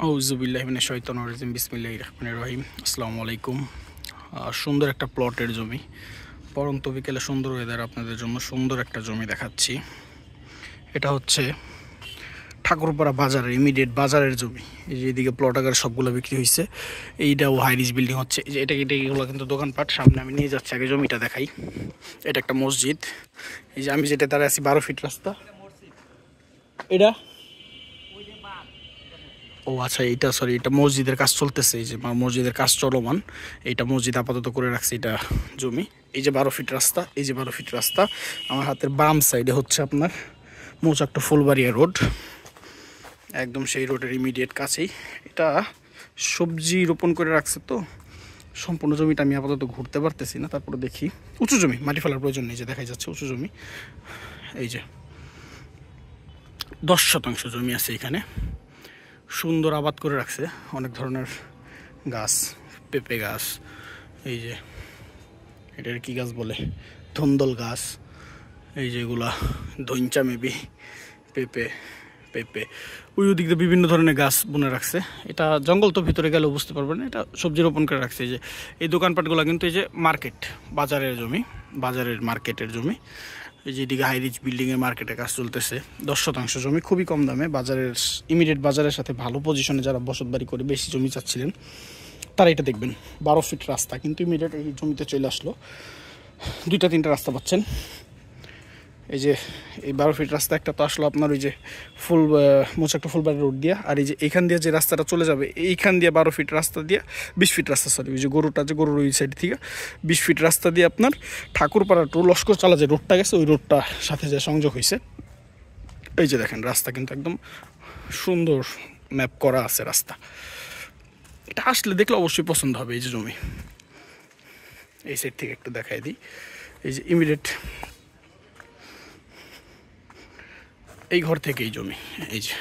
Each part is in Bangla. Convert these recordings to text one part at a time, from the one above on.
আউযুবিল্লাহি মিনাশ শাইতানির রাজিম বিসমিল্লাহির রহমানির রহিম। আসসালামু আলাইকুম। সুন্দর একটা প্লটের জমি, পরন্ত বিকেলে সুন্দর ওয়েদার, আপনাদের জন্য সুন্দর একটা জমি দেখাচ্ছি। এটা হচ্ছে ঠাকুরপাড়া বাজারের ইমিডিয়েট বাজারের জমি। এই যে এদিকে প্লট আকারে সবগুলো বিক্রি হয়েছে। এইটাও হাইরিজ বিল্ডিং হচ্ছে। এই যে এগুলো কিন্তু দোকানপাট। সামনে আমি নিয়ে যাচ্ছি, আগে জমিটা দেখাই। এটা একটা মসজিদ। এই যে আমি যেটা দাঁড়িয়ে আছি 12 ফিট রাস্তা। এটা আচ্ছা, এইটা সরি, এটা মসজিদের কাজ চলতেছে। এই যে মসজিদের কাজ চলমান, এইটা মসজিদ আপাতত করে রাখছে। এটা জমি। এই যে 12 ফিট রাস্তা, এই যে 12 ফিট রাস্তা। আমার হাতের বাম সাইডে হচ্ছে আপনার মৌচাকটা ফুলবাড়িয়া রোড, একদম সেই রোডের ইমিডিয়েট কাছেই। এটা সবজি রোপণ করে রাখছে, তো সম্পূর্ণ জমিটা আমি আপাতত ঘুরতে পারতেছি না। তারপরে দেখি, উঁচু জমি, মাটি ফেলার প্রয়োজন নেই, যে দেখাই যাচ্ছে উঁচু জমি। এই যে 10 শতাংশ জমি আছে এখানে, সুন্দর আবাদ করে রাখছে। অনেক ধরনের গাছ, পেঁপে গাছ, এই যে এটার কি গাছ বলে, ধন্দল গাছ, এই যেগুলা ধইঞ্চা মেবি, পেঁপে পেঁপে ওই ওদিক দিয়ে বিভিন্ন ধরনের গাছ বুনে রাখছে। এটা জঙ্গল, তো ভিতরে গেলেও বুঝতে পারবেন এটা সবজি রোপণ করে রাখছে। যে এই দোকানপাটগুলো কিন্তু এই যে মার্কেট, বাজারের জমি, বাজারের মার্কেটের জমি। এই যে এদিকে হাইরিচ বিল্ডিংয়ের মার্কেটে কাজ চলতেছে। 10 শতাংশ জমি, খুবই কম দামে, বাজারের ইমিডিয়েট বাজারের সাথে ভালো পজিশনে যারা বসতবাড়ি করে বেশি জমি চাচ্ছিলেন তারা এটা দেখবেন। 12 ফিট রাস্তা কিন্তু ইমিডিয়েট এই জমিতে চলে আসলো। 2-3টা রাস্তা পাচ্ছেন। এই যে এই 12 ফিট রাস্তা একটা তো আসলো আপনার ওই যে মোচাকটা ফুলবাড়ি রোড দিয়া, আর এই যে এইখান দিয়ে যে রাস্তাটা চলে যাবে, এইখান দিয়ে 12 ফিট রাস্তা দিয়ে 20 ফিট রাস্তা, সরি ওই যে গরুটা, যে গরুর ওই সাইড থেকে 20 ফিট রাস্তা দিয়ে আপনার ঠাকুরপাড়া টু লস্কর চালা যে রোডটা গেছে, ওই রোডটার সাথে যে সংযোগ হয়েছে। এই যে দেখেন রাস্তা কিন্তু একদম সুন্দর ম্যাপ করা আছে রাস্তা। এটা আসলে দেখলে অবশ্যই পছন্দ হবে। এই যে জমি, এই সাইড থেকে একটু দেখাই দিই। এই যে ইমিডিয়েট এই ঘর থেকে এই জমি, এই যে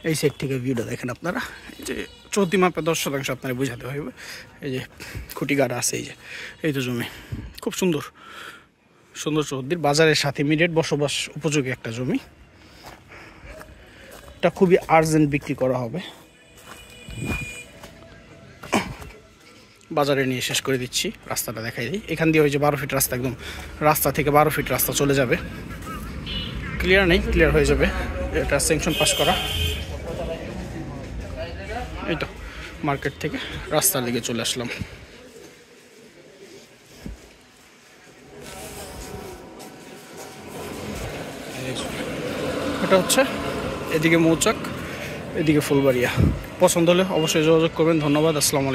এই সাইড থেকে ভিউটা দেখেন আপনারা। এই যে চৌতি মাপে 10 শতাংশ আপনারা বোঝাতে হবে। এই যে খুঁটি গাড়া আছে, এই যে এই তো জমি, খুব সুন্দর সুন্দর চৌদ্দির বাজারের সাথে ইমিডিয়েট বসবাস উপযোগী একটা জমি। এটা খুবই আর্জেন্ট বিক্রি করা হবে। বাজারে নিয়ে শেষ করে দিচ্ছি, রাস্তাটা দেখাই দিই। এখান দিয়ে ওই যে 12 ফিট রাস্তা, একদম রাস্তা থেকে 12 ফিট রাস্তা চলে যাবে। ক্লিয়ার নেই, ক্লিয়ার হয়ে যাবে। এটা স্যাংশন পাস করা। এই তো মার্কেট থেকে রাস্তার দিকে চলে আসলাম। এটা হচ্ছে এদিকে মৌচাক, এদিকে ফুলবাড়িয়া। পছন্দ হলে অবশ্যই যোগাযোগ করবেন। ধন্যবাদ। আসসালামু আলাইকুম।